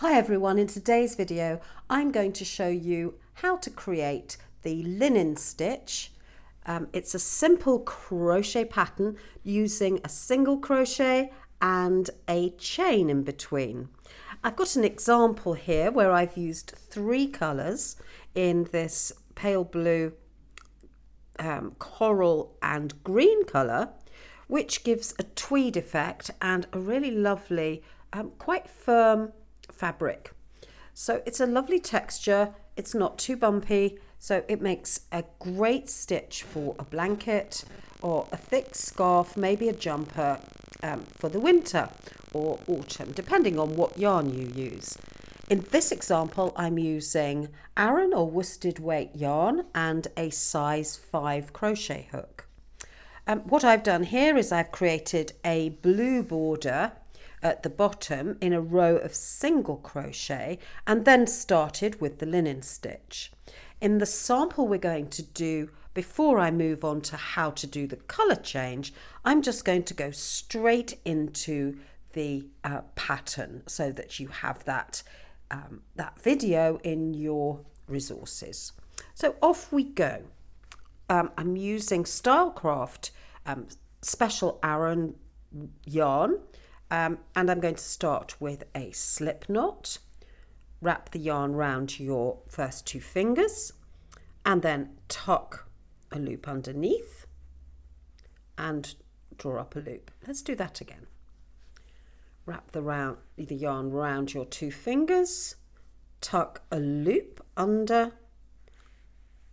Hi everyone, in today's video I'm going to show you how to create the linen stitch. It's a simple crochet pattern using a single crochet and a chain in between. I've got an example here where I've used 3 colours in this pale blue, coral and green colour, which gives a tweed effect and a really lovely, quite firm fabric. So it's a lovely texture, it's not too bumpy, so it makes a great stitch for a blanket or a thick scarf, maybe a jumper for the winter or autumn, depending on what yarn you use. In this example, I'm using aran or worsted weight yarn and a size 5 crochet hook. What I've done here is I've created a blue border at the bottom in a row of single crochet and then started with the linen stitch. In the sample we're going to do, before I move on to how to do the colour change, I'm just going to go straight into the pattern so that you have that video in your resources. So off we go. I'm using Stylecraft special aran yarn. And I'm going to start with a slip knot, wrap the yarn round your first 2 fingers and then tuck a loop underneath and draw up a loop. Let's do that again. Wrap the yarn round your 2 fingers, tuck a loop under,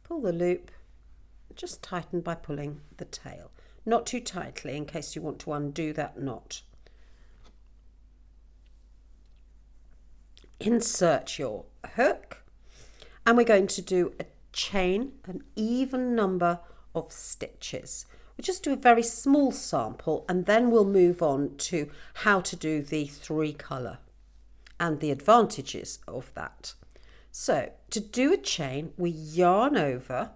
pull the loop, just tighten by pulling the tail. Not too tightly in case you want to undo that knot. Insert your hook and we're going to do a chain, an even number of stitches. We'll just do a very small sample and then we'll move on to how to do the 3 colour and the advantages of that. So to do a chain, we yarn over,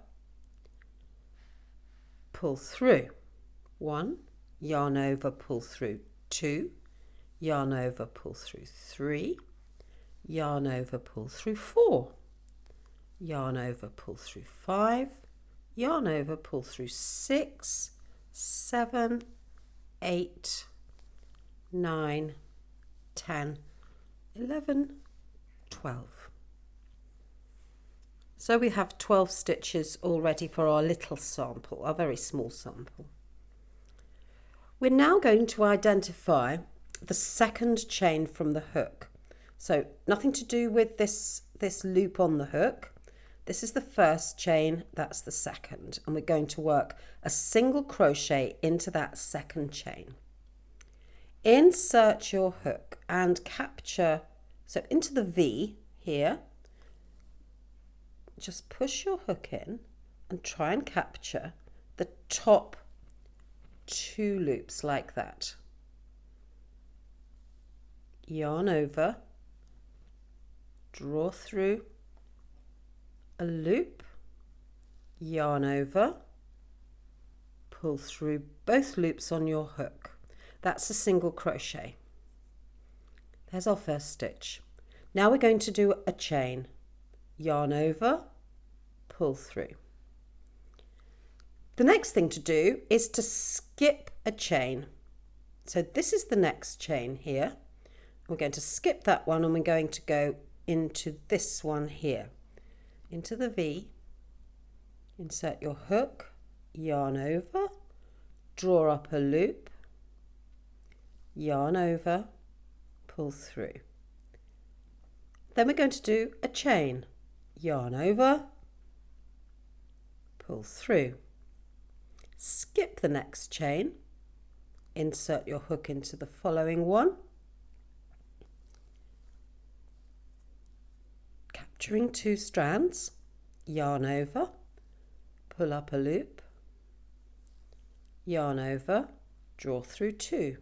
pull through 1, yarn over, pull through 2, yarn over, pull through 3, yarn over, pull through 4, yarn over, pull through 5, yarn over, pull through 6, 7, 8, 9, 10, 11, 12. So we have 12 stitches already for our little sample, our very small sample. We're now going to identify the second chain from the hook. So nothing to do with this loop on the hook. This is the first chain, that's the second, and we're going to work a single crochet into that second chain. Insert your hook and capture, so into the V here, just push your hook in and try and capture the top 2 loops like that. Yarn over, draw through a loop, yarn over, pull through both loops on your hook. That's a single crochet. There's our first stitch. Now we're going to do a chain. Yarn over, pull through. The next thing to do is to skip a chain. So this is the next chain here. We're going to skip that one and we're going to go into this one here, into the V, insert your hook, yarn over, draw up a loop, yarn over, pull through. Then we're going to do a chain, yarn over, pull through, skip the next chain, insert your hook into the following one, capturing 2 strands, yarn over, pull up a loop, yarn over, draw through 2,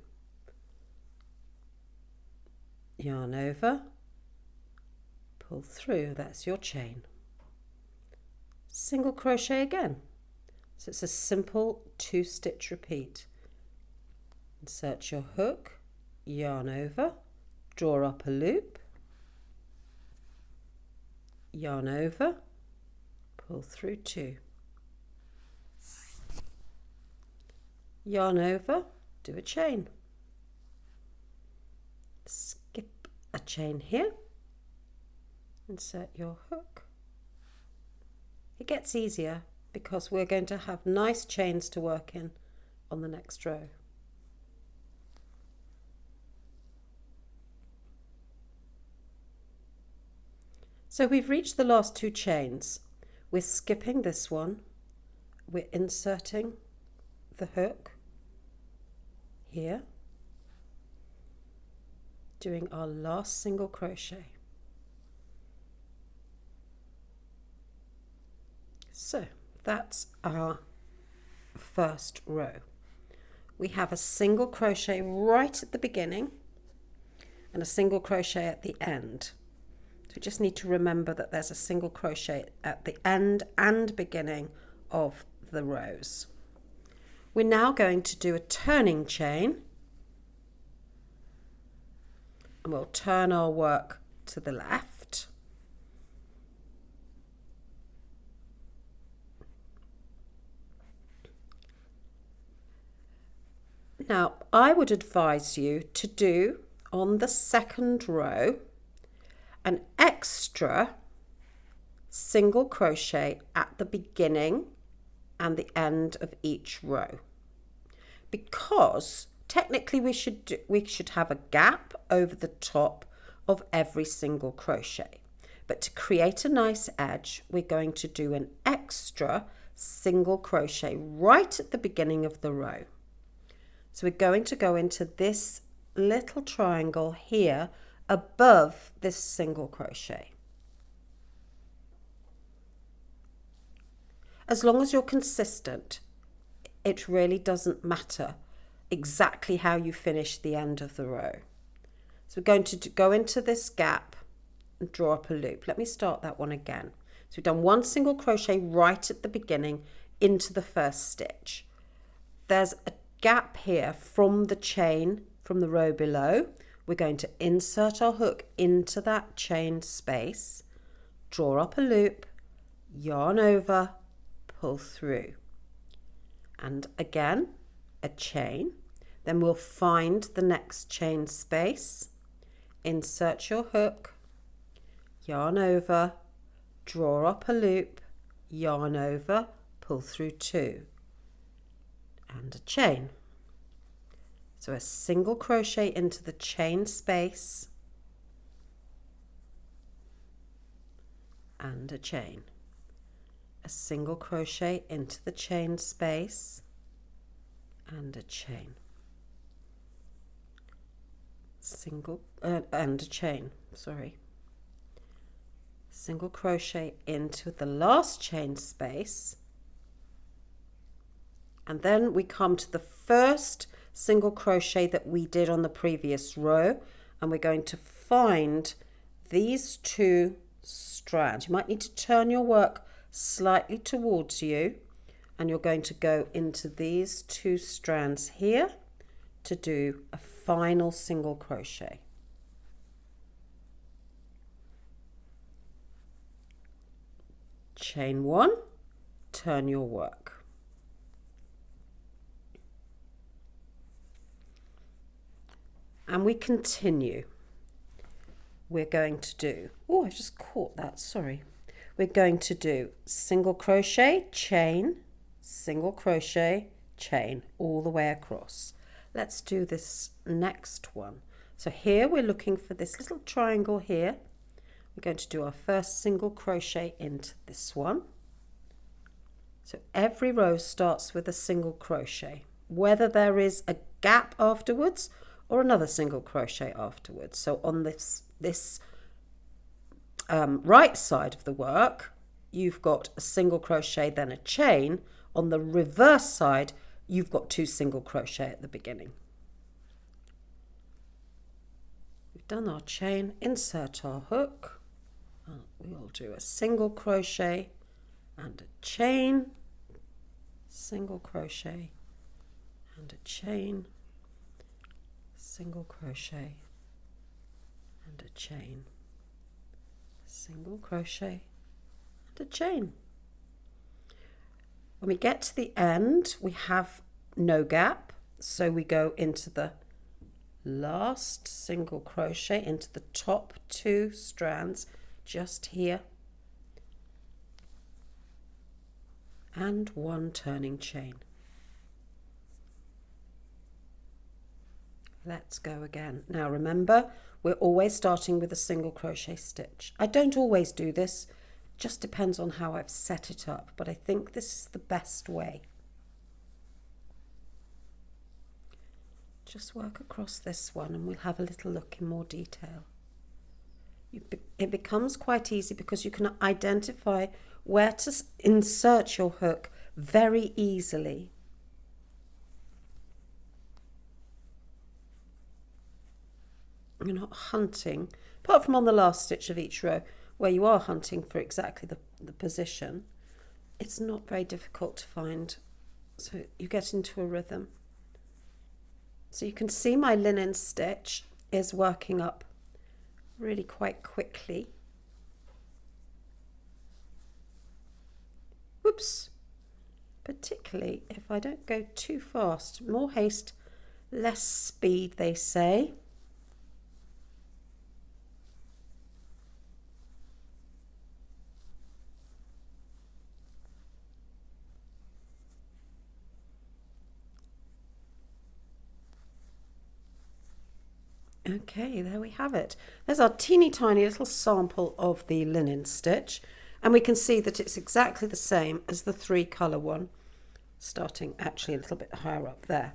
yarn over, pull through, that's your chain. Single crochet again. So it's a simple 2 stitch repeat. Insert your hook, yarn over, draw up a loop, yarn over, pull through 2, yarn over, do a chain, skip a chain here, insert your hook. It gets easier because we're going to have nice chains to work in on the next row. So we've reached the last 2 chains. We're skipping this one, we're inserting the hook here, doing our last single crochet. So that's our first row. We have a single crochet right at the beginning and a single crochet at the end. So we just need to remember that there's a single crochet at the end and beginning of the rows. We're now going to do a turning chain, and we'll turn our work to the left. Now, I would advise you to do on the second row an extra single crochet at the beginning and the end of each row, because technically we should have a gap over the top of every single crochet, but to create a nice edge we're going to do an extra single crochet right at the beginning of the row. So we're going to go into this little triangle here above this single crochet. As long as you're consistent, it really doesn't matter exactly how you finish the end of the row. So we're going to go into this gap and draw up a loop. Let me start that one again. So we've done 1 single crochet right at the beginning into the first stitch. There's a gap here from the chain from the row below. We're going to insert our hook into that chain space, draw up a loop, yarn over, pull through, and again a chain. Then we'll find the next chain space, insert your hook, yarn over, draw up a loop, yarn over, pull through 2, and a chain. So a single crochet into the chain space and a chain, a single crochet into the chain space and a chain, single and a chain, sorry, single crochet into the last chain space, and then we come to the first single crochet that we did on the previous row, and we're going to find these 2 strands. You might need to turn your work slightly towards you, and you're going to go into these 2 strands here to do a final single crochet. Chain 1, turn your work. And we continue. We're going to do, oh, I just caught that, sorry. We're going to do single crochet, chain, single crochet, chain, all the way across. Let's do this next one. So here we're looking for this little triangle here. We're going to do our first single crochet into this one. So every row starts with a single crochet, whether there is a gap afterwards or another single crochet afterwards. So on this right side of the work, you've got a single crochet, then a chain. On the reverse side, you've got 2 single crochet at the beginning. We've done our chain, insert our hook. We'll do a single crochet and a chain, single crochet and a chain, single crochet and a chain, single crochet and a chain. When we get to the end, we have no gap, so we go into the last single crochet into the top 2 strands just here, and 1 turning chain. Let's go again. Now remember, we're always starting with a single crochet stitch. I don't always do this, just depends on how I've set it up, but I think this is the best way. Just work across this one and we'll have a little look in more detail. It becomes quite easy because you can identify where to insert your hook very easily. You're not hunting, apart from on the last stitch of each row where you are hunting for exactly the position. It's not very difficult to find, so you get into a rhythm. So you can see my linen stitch is working up really quite quickly. Whoops, particularly if I don't go too fast. More haste, less speed, they say. Okay, there we have it. There's our teeny tiny little sample of the linen stitch, and we can see that it's exactly the same as the 3 colour one, starting actually a little bit higher up there.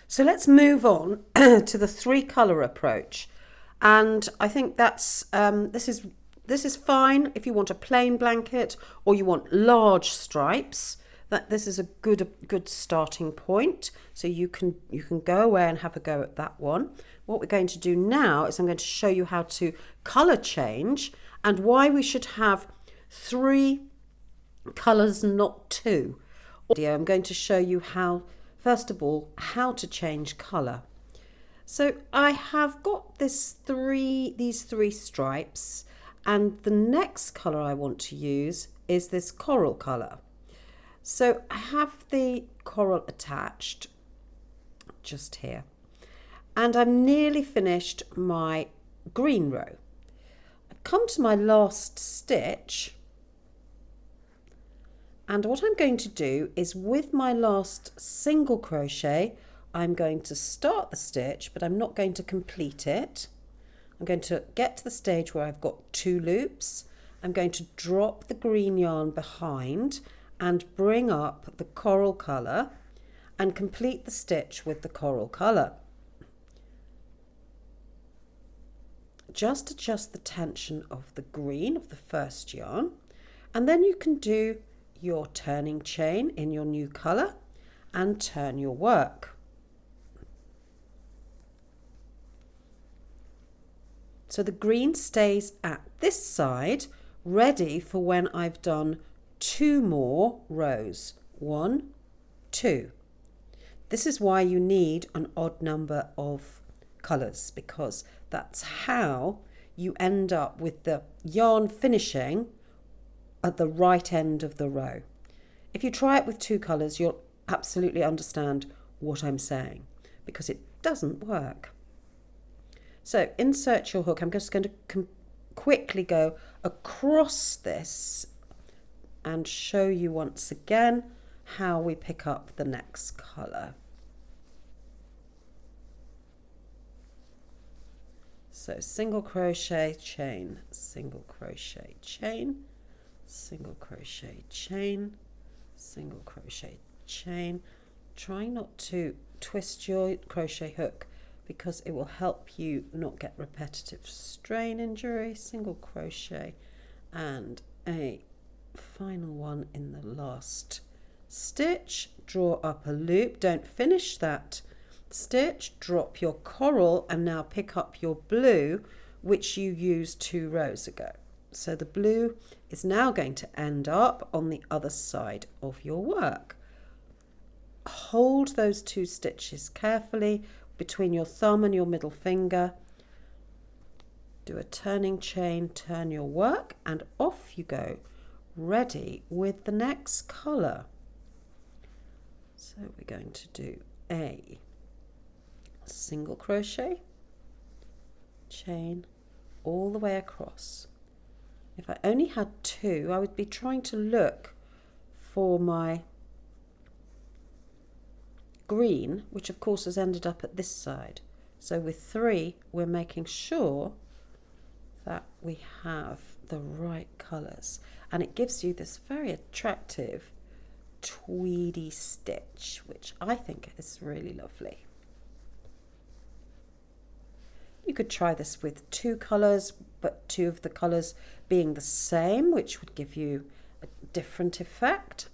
So let's move on to the 3 colour approach, and I think that's this is fine if you want a plain blanket or you want large stripes. That this is a good starting point, so you can go away and have a go at that one. What we're going to do now is I'm going to show you how to colour change and why we should have 3 colours, not 2. I'm going to show you how, first of all, how to change colour. So I have got these 3 stripes, and the next colour I want to use is this coral colour. So I have the coral attached just here, and I'm nearly finished my green row. I've come to my last stitch, and what I'm going to do is with my last single crochet, I'm going to start the stitch, but I'm not going to complete it. I'm going to get to the stage where I've got 2 loops. I'm going to drop the green yarn behind and bring up the coral colour and complete the stitch with the coral colour. Just adjust the tension of the green of the first yarn, and then you can do your turning chain in your new colour and turn your work. So the green stays at this side, ready for when I've done 2 more rows. 1, 2. This is why you need an odd number of colours, because that's how you end up with the yarn finishing at the right end of the row. If you try it with 2 colours, you'll absolutely understand what I'm saying, because it doesn't work. So insert your hook. I'm just going to quickly go across this and show you once again how we pick up the next colour. So single crochet, chain, single crochet, chain, single crochet, chain, single crochet, chain. Try not to twist your crochet hook because it will help you not get repetitive strain injury. Single crochet and a final one in the last stitch. Draw up a loop. Don't finish that stitch. Drop your coral and now pick up your blue, which you used 2 rows ago. So the blue is now going to end up on the other side of your work. Hold those 2 stitches carefully between your thumb and your middle finger do a turning chain, turn your work, and off you go, ready with the next colour. So we're going to do a single crochet, chain all the way across. If I only had two, I would be trying to look for my green, which of course has ended up at this side. So with three, we're making sure that we have the right colours, and it gives you this very attractive tweedy stitch, which I think is really lovely. You could try this with two colours, but two of the colours being the same, which would give you a different effect.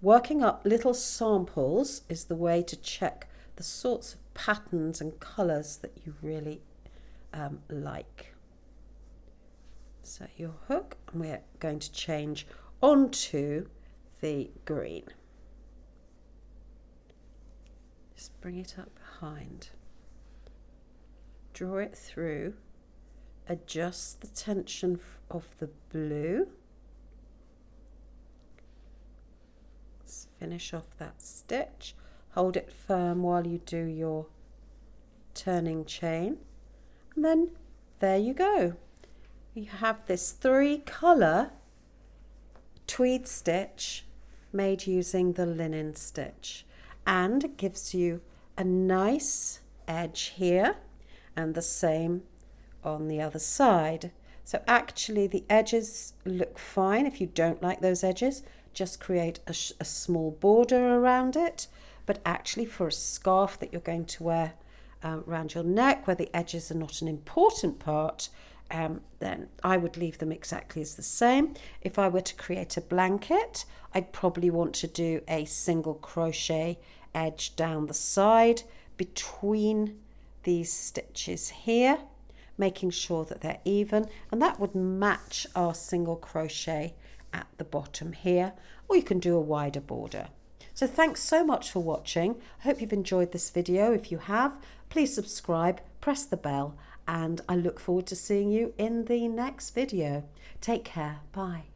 Working up little samples is the way to check the sorts of patterns and colours that you really like. Set your hook, and we're going to change onto the green. Just bring it up behind. Draw it through, adjust the tension of the blue. Let's finish off that stitch. Hold it firm while you do your turning chain, and then there you go. You have this 3-colour tweed stitch made using the linen stitch, and it gives you a nice edge here and the same on the other side. So actually the edges look fine. If you don't like those edges, just create a small border around it. But actually for a scarf that you're going to wear around your neck, where the edges are not an important part, then I would leave them exactly as the same. If I were to create a blanket, I'd probably want to do a single crochet edge down the side between these stitches here, making sure that they're even, and that would match our single crochet at the bottom here, or you can do a wider border. So thanks so much for watching. I hope you've enjoyed this video. If you have, please subscribe, press the bell, and I look forward to seeing you in the next video. Take care. Bye.